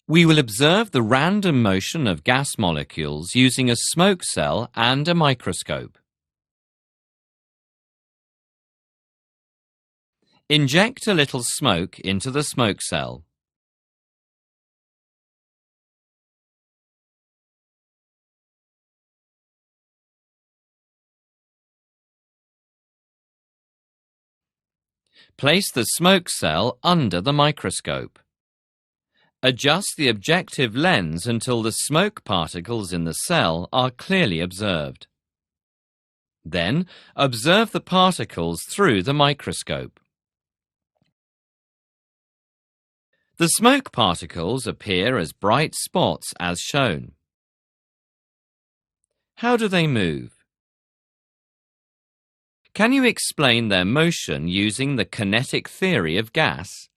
We will observe the random motion of gas molecules using a smoke cell and a microscope. Inject a little smoke into the smoke cell. Place the smoke cell under the microscope. Adjust the objective lens until the smoke particles in the cell are clearly observed. Then, observe the particles through the microscope. The smoke particles appear as bright spots as shown. How do they move? Can you explain their motion using the kinetic theory of gas?